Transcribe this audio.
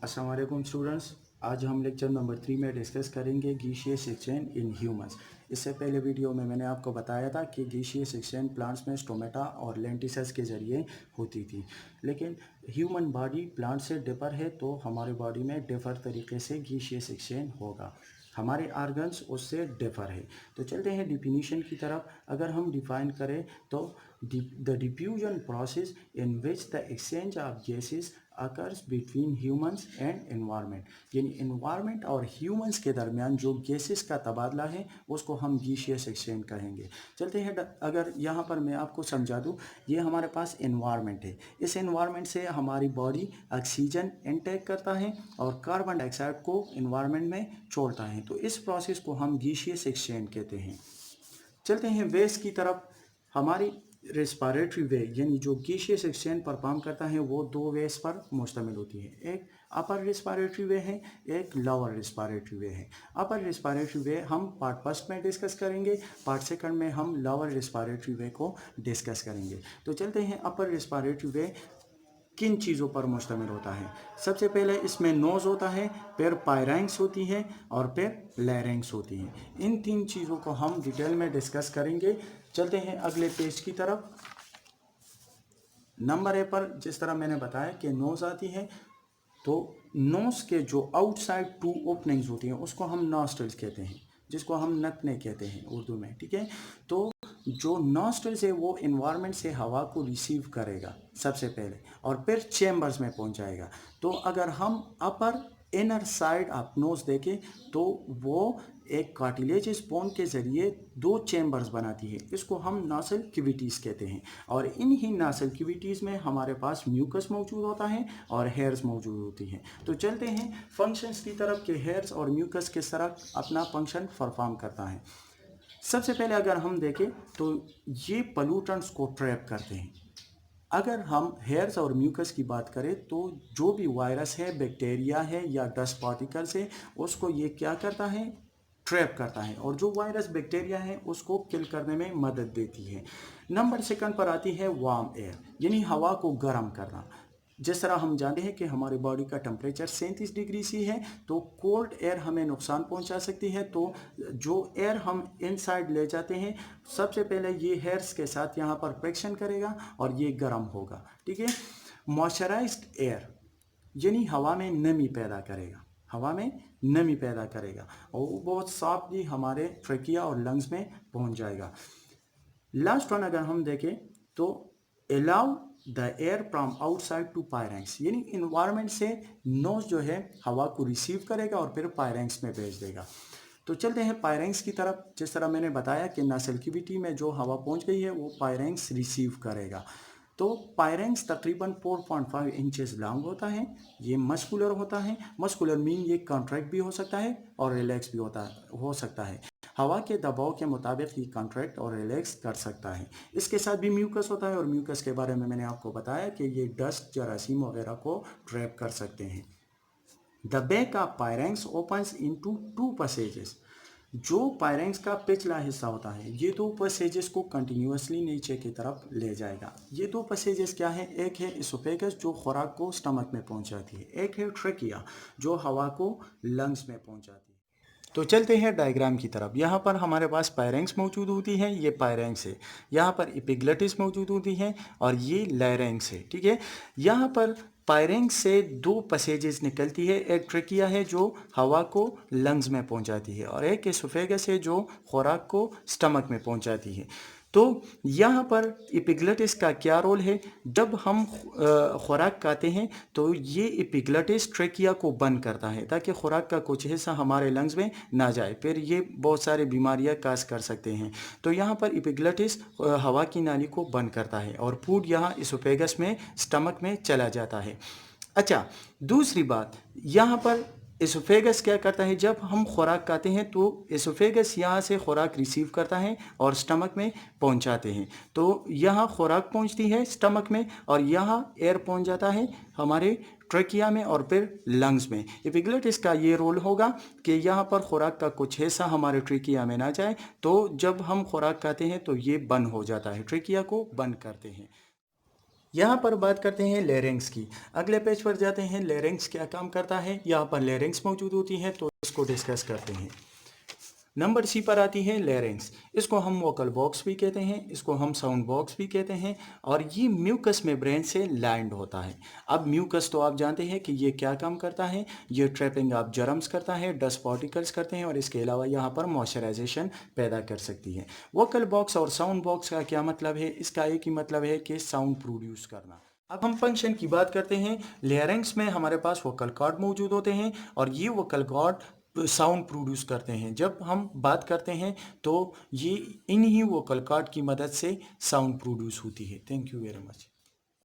अस्सलाम वालेकुम स्टूडेंट्स। आज हम लेक्चर नंबर 3 में डिस्कस करेंगे गैसियस एक्सचेंज इन ह्यूमंस। इससे पहले वीडियो में मैंने आपको बताया था कि गैसियस एक्सचेंज प्लांट्स में स्टोमेटा और लेंटिसेस के ज़रिए होती थी, लेकिन ह्यूमन बॉडी प्लांट से डिफर है, तो हमारे बॉडी में डिफर तरीके से गैसियस एक्सचेंज होगा। हमारे आर्गन्स उससे डिफर है। तो चलते हैं डिफिनीशन की तरफ। अगर हम डिफाइन करें तो the diffusion process in which the exchange of gases occurs between humans and environment, यानी एनवायरनमेंट और ह्यूमंस के दरमियान जो गैसेस का तबादला है उसको हम गैसियस एक्सचेंज कहेंगे। चलते हैं, अगर यहाँ पर मैं आपको समझा दूँ, ये हमारे पास एनवायरनमेंट है। इस एनवायरनमेंट से हमारी बॉडी ऑक्सीजन इनटेक करता है और कार्बन डाइऑक्साइड को एनवायरनमेंट में छोड़ता है, तो इस प्रोसेस को हम गैसियस एक्सचेंज कहते हैं। चलते हैं वेज की तरफ। हमारी रेस्पिरेटरी वे यानी जो गैसियस एक्सचेंज परफॉर्म करता है वो दो वेज पर मुश्तमिल होती है। एक अपर रेस्पिरेटरी वे है, एक लोअर रेस्पिरेटरी वे है। अपर रेस्पिरेटरी वे हम पार्ट फर्स्ट में डिस्कस करेंगे, पार्ट सेकंड में हम लोअर रेस्पिरेटरी वे को डिस्कस करेंगे। तो चलते हैं, अपर रेस्पिरेटरी वे किन चीज़ों पर मुश्तमिल होता है। सबसे पहले इसमें नोज़ होता है, फिर पायरेंक्स होती है और फिर लैरिंक्स होती है। इन तीन चीज़ों को हम डिटेल में डिस्कस करेंगे। चलते हैं अगले पेज की तरफ। नंबर ए पर जिस तरह मैंने बताया कि नोज़ आती है, तो नोज़ के जो आउटसाइड टू ओपनिंग्स होती हैं उसको हम नॉस्ट्रल्स कहते हैं, जिसको हम नथने कहते हैं उर्दू में, ठीक है। तो जो नॉस्ट्रल्स है वो इन्वायरमेंट से हवा को रिसीव करेगा सबसे पहले और फिर चैम्बर्स में पहुंचाएगा। तो अगर हम अपर इनर साइड ऑफ नोज देखें तो वो एक कार्टिलेजियस बोन के ज़रिए दो चैम्बर्स बनाती है, इसको हम नासल कैविटीज़ कहते हैं। और इन ही नासल कैविटीज़ में हमारे पास म्यूकस मौजूद होता है और हेयर्स मौजूद होती हैं। तो चलते हैं फंक्शंस की तरफ कि हेयर्स और म्यूकस किस तरह अपना फंक्शन परफॉर्म करता है। सबसे पहले अगर हम देखें तो ये पॉल्यूटेंट्स को ट्रैप करते हैं। अगर हम हेयर्स और म्यूकस की बात करें तो जो भी वायरस है, बैक्टीरिया है या डस्ट पार्टिकल्स है, उसको ये क्या करता है, ट्रैप करता है, और जो वायरस बैक्टीरिया है उसको किल करने में मदद देती है। नंबर सेकंड पर आती है वार्म एयर, यानी हवा को गर्म करना। जिस तरह हम जानते हैं कि हमारी बॉडी का टेम्परेचर 37 डिग्री सी है, तो कोल्ड एयर हमें नुकसान पहुंचा सकती है। तो जो एयर हम इनसाइड ले जाते हैं, सबसे पहले ये हेयर्स के साथ यहाँ पर फ्रिक्शन करेगा और ये गर्म होगा, ठीक है। मॉइस्चराइज्ड एयर यानी हवा में नमी पैदा करेगा, हवा में नमी पैदा करेगा और वो बहुत सॉफ्टली हमारे ट्रेकिया और लंग्स में पहुंच जाएगा। लास्ट वन अगर हम देखें तो allow the air from outside to pharynx, यानी इन्वायरमेंट से नोज जो है हवा को रिसीव करेगा और फिर पायरेंक्स में भेज देगा। तो चलते हैं पायरेंक्स की तरफ। जिस तरह मैंने बताया कि नासल कैविटी में जो हवा पहुंच गई है वो पायरेंक्स रिसीव करेगा। तो पायरेंक्स तकरीबन 4.5 इंचेस लॉन्ग होता है, ये मस्कुलर होता है। मस्कुलर मीन ये कॉन्ट्रैक्ट भी हो सकता है और रिलैक्स भी हो सकता है। हवा के दबाव के मुताबिक ये कॉन्ट्रैक्ट और रिलैक्स कर सकता है। इसके साथ भी म्यूकस होता है और म्यूकस के बारे में मैंने आपको बताया कि ये डस्ट, जरासीम वगैरह को ट्रैप कर सकते हैं। The back of pharynx opens into two passages. जो पायरेंक्स का पिछला हिस्सा होता है, ये दो पैसेजेस को कंटिन्यूसली नीचे की तरफ ले जाएगा। ये दो पैसेजेस क्या है, एक है इसोफेगस जो खुराक को स्टमक में पहुंचाती है, एक है ट्रेकिया जो हवा को लंग्स में पहुंचाती है। तो चलते हैं डायग्राम की तरफ। यहाँ पर हमारे पास पायरेंक्स मौजूद होती है, ये पायरेंक्स है। यहाँ पर एपिग्लोटिस मौजूद होती है और ये लैरिंक्स है, ठीक है। यहाँ पर पायरेंक्स से दो पैसेजेस निकलती है, एक ट्रेकिया है जो हवा को लंग्स में पहुंचाती है और एक एसोफेगस है जो खुराक को स्टमक में पहुंचाती है। तो यहाँ पर एपिग्लोटिस का क्या रोल है, जब हम खुराक खाते हैं तो ये एपिग्लोटिस ट्रेकिया को बंद करता है ताकि खुराक का कुछ हिस्सा हमारे लंग्स में ना जाए, फिर ये बहुत सारी बीमारियां काज कर सकते हैं। तो यहाँ पर एपिग्लोटिस हवा की नाली को बंद करता है और फूड यहाँ इसोफेगस में, स्टमक में चला जाता है। अच्छा, दूसरी बात, यहाँ पर एसोफेगस क्या करता है, जब हम खुराक खाते हैं तो एसोफेगस यहाँ से खुराक रिसीव करता है और स्टमक में पहुँचाते हैं। तो यहाँ खुराक पहुँचती है स्टमक में और यहाँ एयर पहुँच जाता है हमारे ट्रेकिया में और फिर लंग्स में। एपिग्लोटिस का ये रोल होगा कि यहाँ पर खुराक का कुछ हिस्सा हमारे ट्रेकिया में ना जाए, तो जब हम खुराक खाते हैं तो ये बंद हो जाता है, ट्रेकिया को बंद करते हैं। यहाँ पर बात करते हैं लेरिंग्स की। अगले पेज पर जाते हैं, लेरिंग्स क्या काम करता है। यहाँ पर लेरिंग्स मौजूद होती है तो इसको डिस्कस करते हैं। नंबर सी पर आती है लेरिंग्स। इसको हम वोकल बॉक्स भी कहते हैं, इसको हम साउंड बॉक्स भी कहते हैं, और ये म्यूकस मेम्ब्रेन से लाइंड होता है। अब म्यूकस तो आप जानते हैं कि ये क्या काम करता है, ये ट्रैपिंग ऑफ जर्म्स करता है, डस्ट पार्टिकल्स करते हैं, और इसके अलावा यहाँ पर मॉइस्चराइजेशन पैदा कर सकती है। वोकल बॉक्स और साउंड बॉक्स का क्या मतलब है? इसका एक ही मतलब है कि साउंड प्रोड्यूस करना। अब हम फंक्शन की बात करते हैं। लेरिंग्स में हमारे पास वोकल कॉर्ड मौजूद होते हैं, और ये वोकल कॉर्ड साउंड प्रोड्यूस करते हैं। जब हम बात करते हैं तो ये इन्हीं वोकल कॉर्ड की मदद से साउंड प्रोड्यूस होती है। Thank you very much.